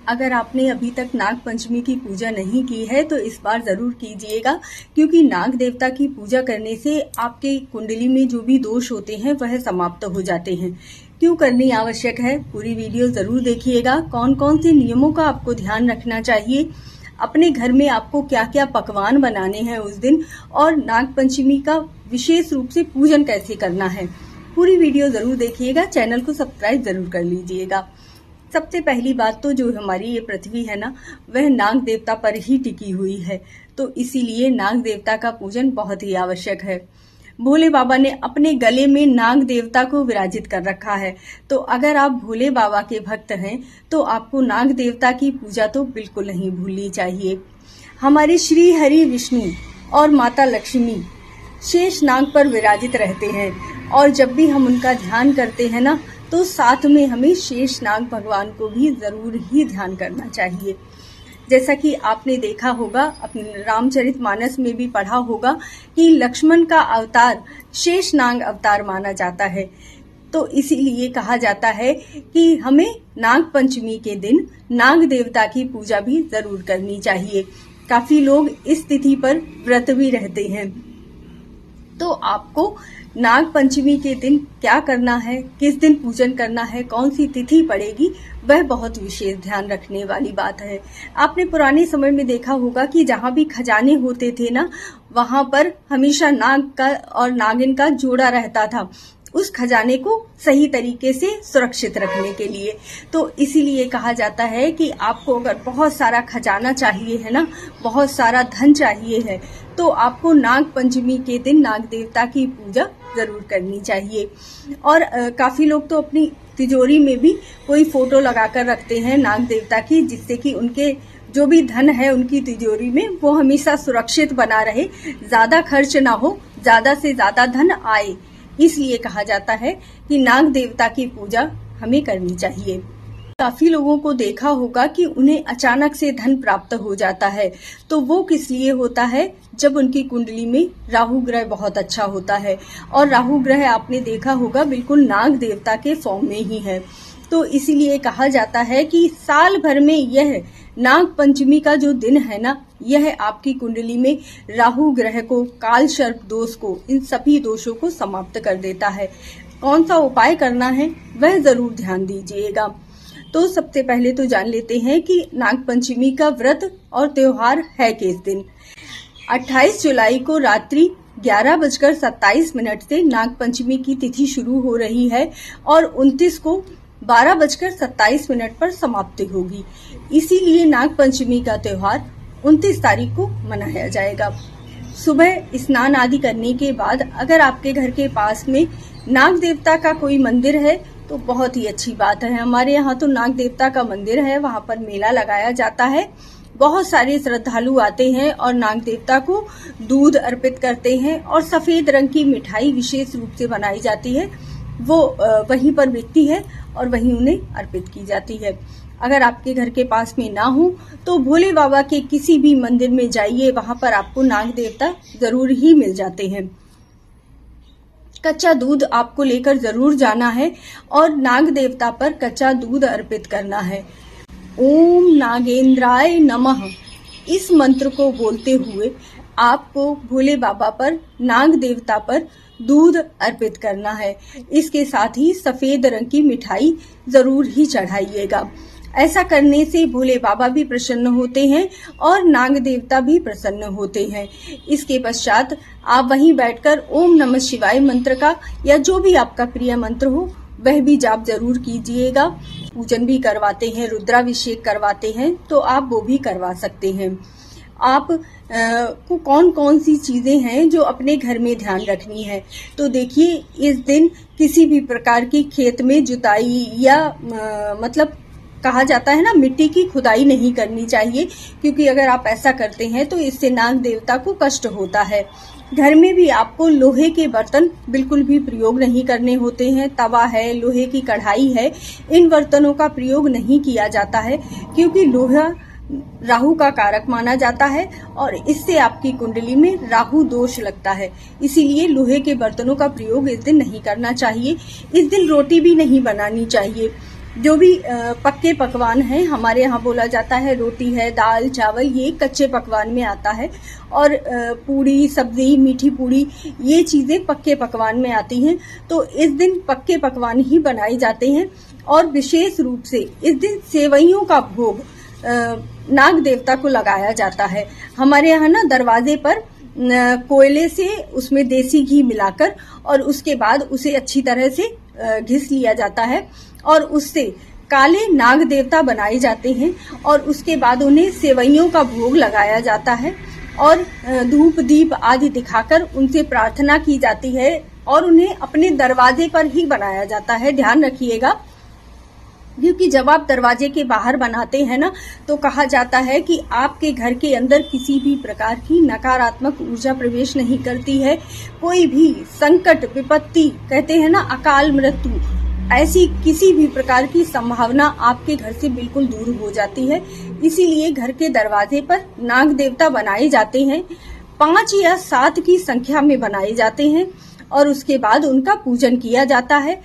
अगर आपने अभी तक नाग पंचमी की पूजा नहीं की है तो इस बार जरूर कीजिएगा, क्योंकि नाग देवता की पूजा करने से आपके कुंडली में जो भी दोष होते हैं वह समाप्त हो जाते हैं। क्यों करनी आवश्यक है, पूरी वीडियो जरूर देखिएगा। कौन कौन से नियमों का आपको ध्यान रखना चाहिए, अपने घर में आपको क्या क्या पकवान बनाने हैं उस दिन, और नाग पंचमी का विशेष रूप से पूजन कैसे करना है, पूरी वीडियो जरूर देखिएगा। चैनल को सब्सक्राइब जरूर कर लीजिएगा। सबसे पहली बात तो जो हमारी ये पृथ्वी है ना, वह नाग देवता पर ही टिकी हुई है, तो इसीलिए नाग देवता का पूजन बहुत ही आवश्यक है। भोले बाबा ने अपने गले में नाग देवता को विराजित कर रखा है, तो अगर आप भोले बाबा के भक्त हैं तो आपको नाग देवता की पूजा तो बिल्कुल नहीं भूलनी चाहिए। हमारे श्री हरि विष्णु और माता लक्ष्मी शेष नाग पर विराजित रहते हैं, और जब भी हम उनका ध्यान करते हैं ना, तो साथ में हमें शेष नाग भगवान को भी जरूर ही ध्यान करना चाहिए। जैसा कि आपने देखा होगा, अपने रामचरितमानस में भी पढ़ा होगा कि लक्ष्मण का अवतार शेष नाग अवतार माना जाता है, तो इसीलिए कहा जाता है कि हमें नाग पंचमी के दिन नाग देवता की पूजा भी जरूर करनी चाहिए। काफी लोग इस तिथि पर व्रत भी रहते हैं, तो आपको नाग पंचमी के दिन क्या करना है, किस दिन पूजन करना है, कौन सी तिथि पड़ेगी, वह बहुत विशेष ध्यान रखने वाली बात है। आपने पुराने समय में देखा होगा कि जहां भी खजाने होते थे ना, वहां पर हमेशा नाग का और नागिन का जोड़ा रहता था, उस खजाने को सही तरीके से सुरक्षित रखने के लिए। तो इसीलिए कहा जाता है कि आपको अगर बहुत सारा खजाना चाहिए है ना, बहुत सारा धन चाहिए है, तो आपको नाग पंचमी के दिन नाग देवता की पूजा जरूर करनी चाहिए। और काफी लोग तो अपनी तिजोरी में भी कोई फोटो लगाकर रखते हैं नाग देवता की, जिससे कि उनके जो भी धन है उनकी तिजोरी में वो हमेशा सुरक्षित बना रहे, ज्यादा खर्च ना हो, ज्यादा से ज्यादा धन आए। इसलिए कहा जाता है कि नाग देवता की पूजा हमें करनी चाहिए। काफी लोगों को देखा होगा कि उन्हें अचानक से धन प्राप्त हो जाता है, तो वो किस लिए होता है, जब उनकी कुंडली में राहु ग्रह बहुत अच्छा होता है, और राहु ग्रह आपने देखा होगा बिल्कुल नाग देवता के फॉर्म में ही है। तो इसीलिए कहा जाता है कि साल भर में यह नाग पंचमी का जो दिन है ना, यह आपकी कुंडली में राहु ग्रह को, काल सर्प दोष को, इन सभी दोषों को समाप्त कर देता है। कौन सा उपाय करना है वह जरूर ध्यान दीजिएगा। तो सबसे पहले तो जान लेते हैं कि नाग पंचमी का व्रत और त्योहार है किस दिन। 28 जुलाई को रात्रि 11:27 से नाग पंचमी की तिथि शुरू हो रही है, और 29 को 12:27 पर समाप्ति होगी। इसीलिए नाग पंचमी का त्योहार 29 तारीख को मनाया जाएगा। सुबह स्नान आदि करने के बाद अगर आपके घर के पास में नाग देवता का कोई मंदिर है तो बहुत ही अच्छी बात है। हमारे यहाँ तो नाग देवता का मंदिर है, वहाँ पर मेला लगाया जाता है। बहुत सारे श्रद्धालु आते हैं और नाग देवता को दूध अर्पित करते हैं, और सफेद रंग की मिठाई विशेष रूप से बनाई जाती है, वो वहीं पर बिकती है और वहीं उन्हें अर्पित की जाती है। अगर आपके घर के पास में ना हो तो भोले बाबा के किसी भी मंदिर में जाइए, वहां पर आपको नाग देवता जरूर ही मिल जाते हैं। कच्चा दूध आपको लेकर जरूर जाना है और नाग देवता पर कच्चा दूध अर्पित करना है। ओम नागेंद्राय नमः, इस मंत्र को बोलते हुए आपको भोले बाबा पर, नाग देवता पर दूध अर्पित करना है। इसके साथ ही सफेद रंग की मिठाई जरूर ही चढ़ाइएगा। ऐसा करने से भोले बाबा भी प्रसन्न होते हैं और नाग देवता भी प्रसन्न होते हैं। इसके पश्चात आप वहीं बैठकर ओम नमः शिवाय मंत्र का, या जो भी आपका प्रिय मंत्र हो, वह भी जाप जरूर कीजिएगा। पूजन भी करवाते हैं, रुद्राभिषेक करवाते हैं, तो आप वो भी करवा सकते हैं। आप को कौन कौन सी चीजें हैं जो अपने घर में ध्यान रखनी है, तो देखिए, इस दिन किसी भी प्रकार की खेत में जुताई या मतलब कहा जाता है ना, मिट्टी की खुदाई नहीं करनी चाहिए, क्योंकि अगर आप ऐसा करते हैं तो इससे नाग देवता को कष्ट होता है। घर में भी आपको लोहे के बर्तन बिल्कुल भी प्रयोग नहीं करने होते हैं। तवा है, लोहे की कढ़ाई है, इन बर्तनों का प्रयोग नहीं किया जाता है, क्योंकि लोहा राहु का कारक माना जाता है और इससे आपकी कुंडली में राहु दोष लगता है। इसीलिए लोहे के बर्तनों का प्रयोग इस दिन नहीं करना चाहिए। इस दिन रोटी भी नहीं बनानी चाहिए। जो भी पक्के पकवान हैं, हमारे यहाँ बोला जाता है रोटी है, दाल चावल, ये कच्चे पकवान में आता है। और पूड़ी सब्जी, मीठी पूड़ी, ये चीजें पक्के पकवान में आती हैं। तो इस दिन पक्के पकवान ही बनाए जाते हैं। और विशेष रूप से इस दिन सेवइयों का भोग नाग देवता को लगाया जाता है। हमारे यहाँ ना दरवाजे पर कोयले से उसमें देसी घी मिलाकर और उसके बाद उसे अच्छी तरह से घिस लिया जाता है और उससे काले नाग देवता बनाए जाते हैं। और उसके बाद उन्हें सेवइयों का भोग लगाया जाता है और धूप दीप आदि दिखाकर उनसे प्रार्थना की जाती है और उन्हें अपने दरवाजे पर ही बनाया जाता है। ध्यान रखिएगा, क्योंकि जब आप दरवाजे के बाहर बनाते हैं ना, तो कहा जाता है कि आपके घर के अंदर किसी भी प्रकार की नकारात्मक ऊर्जा प्रवेश नहीं करती है। कोई भी संकट, विपत्ति, कहते हैं ना अकाल मृत्यु, ऐसी किसी भी प्रकार की संभावना आपके घर से बिल्कुल दूर हो जाती है। इसीलिए घर के दरवाजे पर नाग देवता बनाए जाते हैं। 5 या 7 की संख्या में बनाए जाते हैं और उसके बाद उनका पूजन किया जाता है।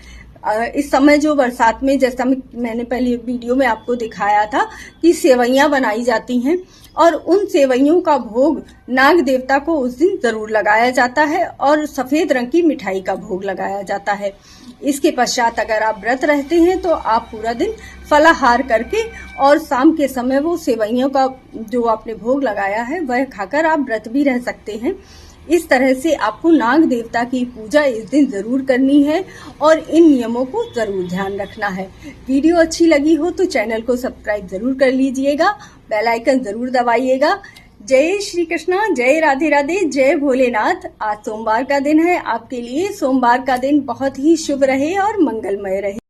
इस समय जो बरसात में, जैसा मैंने पहले वीडियो में आपको दिखाया था कि सेवइयां बनाई जाती हैं और उन सेवइयों का भोग नाग देवता को उस दिन जरूर लगाया जाता है और सफेद रंग की मिठाई का भोग लगाया जाता है। इसके पश्चात अगर आप व्रत रहते हैं तो आप पूरा दिन फलाहार करके और शाम के समय वो सेवइयों का जो आपने भोग लगाया है वह खाकर आप व्रत भी रह सकते हैं। इस तरह से आपको नाग देवता की पूजा इस दिन जरूर करनी है और इन नियमों को जरूर ध्यान रखना है। वीडियो अच्छी लगी हो तो चैनल को सब्सक्राइब जरूर कर लीजिएगा, बेल आइकन जरूर दबाइएगा। जय श्री कृष्णा, जय राधे राधे, जय भोलेनाथ। आज सोमवार का दिन है, आपके लिए सोमवार का दिन बहुत ही शुभ रहे और मंगलमय रहे।